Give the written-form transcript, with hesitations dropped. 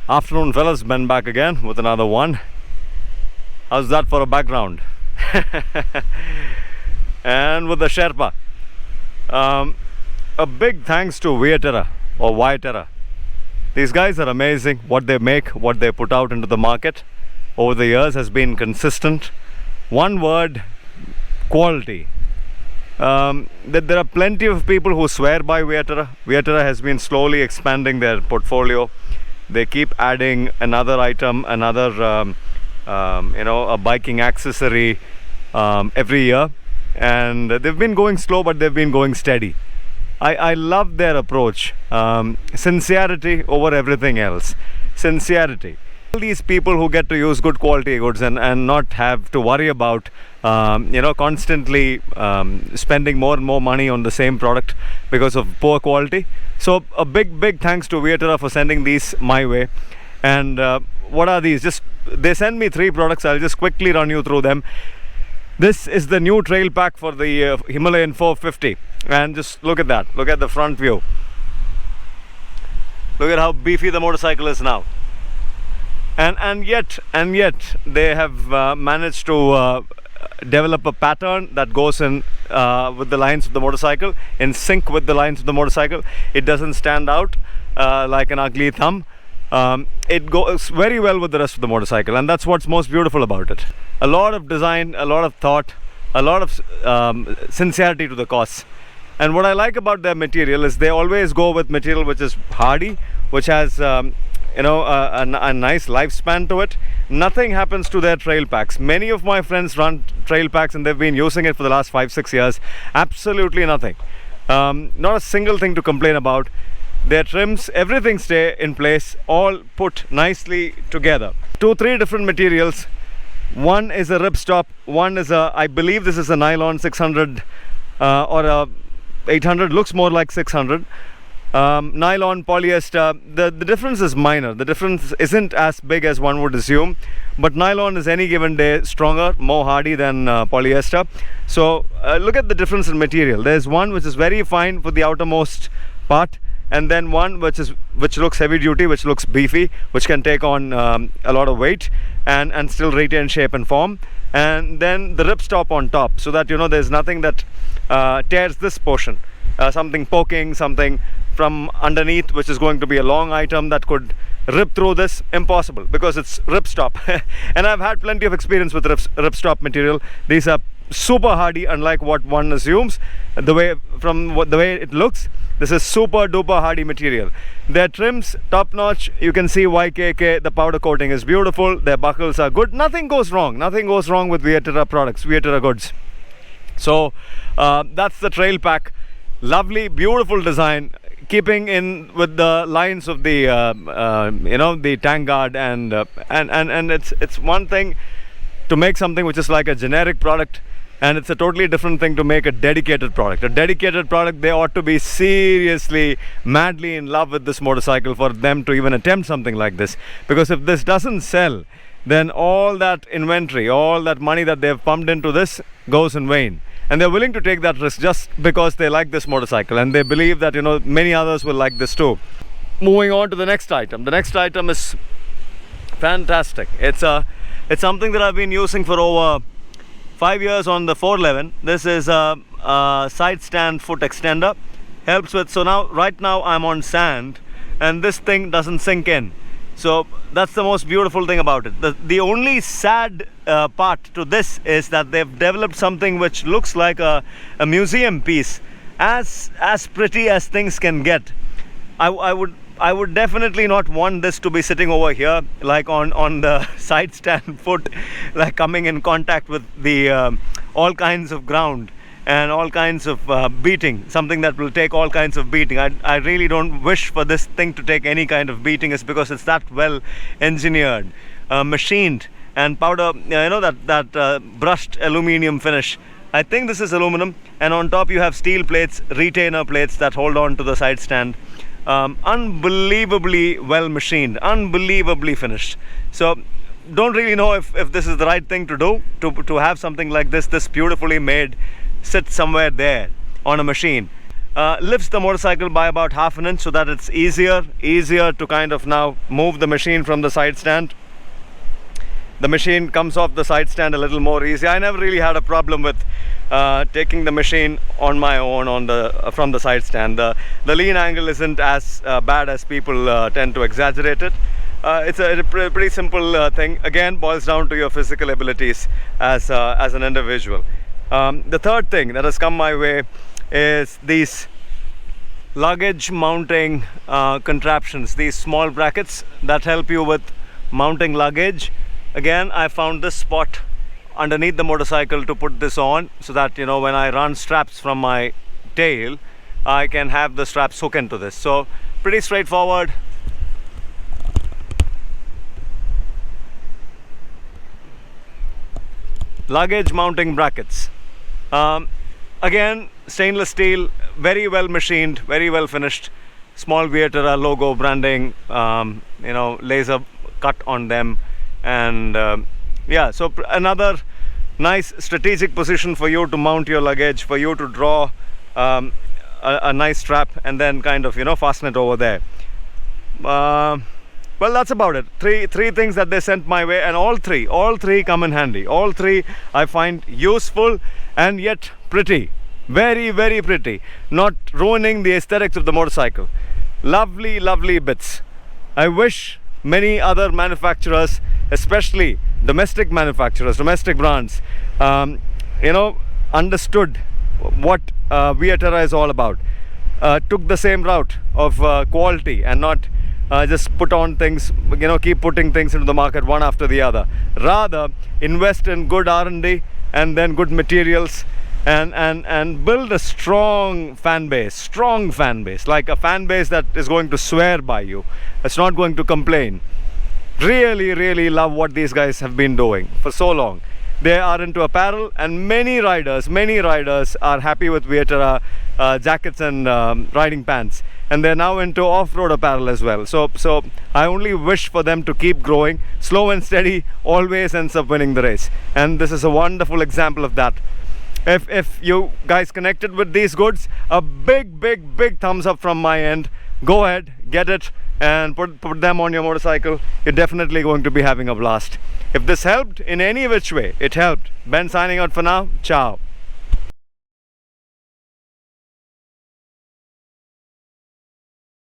Afternoon fellas, Ben back again with another one. How's that for a background? And with the Sherpa. A big thanks to Viaterra or Viaterra. These guys are amazing. What they make, what they put out into the market over the years has been consistent. One word, quality. There are plenty of people who swear by Viaterra. Viaterra has been slowly expanding their portfolio. They keep adding another item, another a biking accessory every year, and they've been going slow, but they've been going steady. I love their approach. Sincerity over everything else. Sincerity. All these people who get to use good quality goods and not have to worry about constantly spending more and more money on the same product because of poor quality. So a big thanks to Viaterra for sending these my way. And what are these? They send me 3 products. I'll just quickly run you through them. This is the new trail pack for the Himalayan 450, and just look at that. Look at the front view. Look at how beefy the motorcycle is now. And yet they have managed to develop a pattern that goes in with the lines of the motorcycle, in sync with the lines of the motorcycle. It doesn't stand out like an ugly thumb. It goes very well with the rest of the motorcycle, and that's what's most beautiful about it. A lot of design, a lot of thought, a lot of sincerity to the cause. And what I like about their material is they always go with material which is hardy, which has a nice lifespan to it. Nothing happens to their trail packs. Many of my friends run trail packs and they've been using it for the last 5-6 years. Absolutely nothing. Not a single thing to complain about. Their trims, everything stay in place, all put nicely together. 2-3 different materials. One is a ripstop, one is I believe this is a nylon 600 or a 800, looks more like 600. Nylon, polyester, the difference is minor. The difference isn't as big as one would assume, but nylon is any given day stronger, more hardy than polyester. So look at the difference in material. There's one which is very fine for the outermost part, and then one which looks heavy duty, which looks beefy, which can take on a lot of weight and still retain shape and form. And then the ripstop on top, so that there's nothing that tears this portion, something poking, something from underneath, which is going to be a long item that could rip through this. Impossible, because it's ripstop. And I've had plenty of experience with ripstop material. These are super hardy, unlike what one assumes. The way it looks, this is super duper hardy material. Their trims, top notch. You can see YKK, the powder coating is beautiful. Their buckles are good. Nothing goes wrong. Nothing goes wrong with Viaterra products, Viaterra goods. So that's the trail pack. Lovely, beautiful design, keeping in with the lines of the the tank guard, and it's one thing to make something which is like a generic product, and it's a totally different thing to make a dedicated product. A dedicated product, they ought to be seriously, madly in love with this motorcycle for them to even attempt something like this. Because if this doesn't sell, then all that inventory, all that money that they've pumped into this goes in vain. And they're willing to take that risk just because they like this motorcycle, and they believe that many others will like this too. Moving on to the next item. The next item is fantastic. It's something that I've been using for over 5 years on the 411. This is a side stand foot extender. Helps with, so right now I'm on sand and this thing doesn't sink in. So that's the most beautiful thing about it. The only sad part to this is that they've developed something which looks like a museum piece. As pretty as things can get. I would definitely not want this to be sitting over here, like on the side stand foot, like coming in contact with the all kinds of ground and all kinds of beating, something that will take all kinds of beating. I really don't wish for this thing to take any kind of beating. It's because it's that well engineered, machined, and powder, that brushed aluminium finish. I think this is aluminum, and on top you have steel plates, retainer plates that hold on to the side stand. Unbelievably well machined, unbelievably finished. So don't really know if this is the right thing to do, to have something like this beautifully made sit somewhere there on a machine. lifts the motorcycle by about half an inch so that it's easier to kind of now move the machine from the side stand. The machine comes off the side stand a little more easy. I never really had a problem with taking the machine on my own on the from the side stand. The lean angle isn't as bad as people tend to exaggerate it. It's a pretty simple thing. Again, boils down to your physical abilities as an individual. The third thing that has come my way is these luggage mounting contraptions, these small brackets that help you with mounting luggage. Again, I found this spot underneath the motorcycle to put this on so that, you know, when I run straps from my tail, I can have the straps hook into this. So pretty straightforward. Luggage mounting brackets. Again, stainless steel, very well machined, very well finished. Small Viaterra logo branding, you know, laser cut on them. And yeah, so another nice strategic position for you to mount your luggage, for you to draw a nice strap and then kind of, you know, fasten it over there. Well, that's about it. Three things that they sent my way, and all three come in handy. All three I find useful and yet pretty. Very, very pretty. Not ruining the aesthetics of the motorcycle. Lovely, lovely bits. I wish many other manufacturers, especially domestic manufacturers, domestic brands, you know, understood what Viaterra is all about. Took the same route of quality and not just put on things, you know, keep putting things into the market one after the other. Rather, invest in good R&D and then good materials, and build a strong fan base, like a fan base that is going to swear by you. It's not going to complain. Really, really love what these guys have been doing for so long. They are into apparel, and many riders are happy with Viaterra jackets and riding pants, and they're now into off-road apparel as well. So I only wish for them to keep growing. Slow and steady always ends up winning the race, and this is a wonderful example of that. If you guys connected with these goods, a big thumbs up from my end. Go ahead, get it, and put them on your motorcycle. You're definitely going to be having a blast. If this helped in any which way, it helped. Ben signing out for now. Ciao.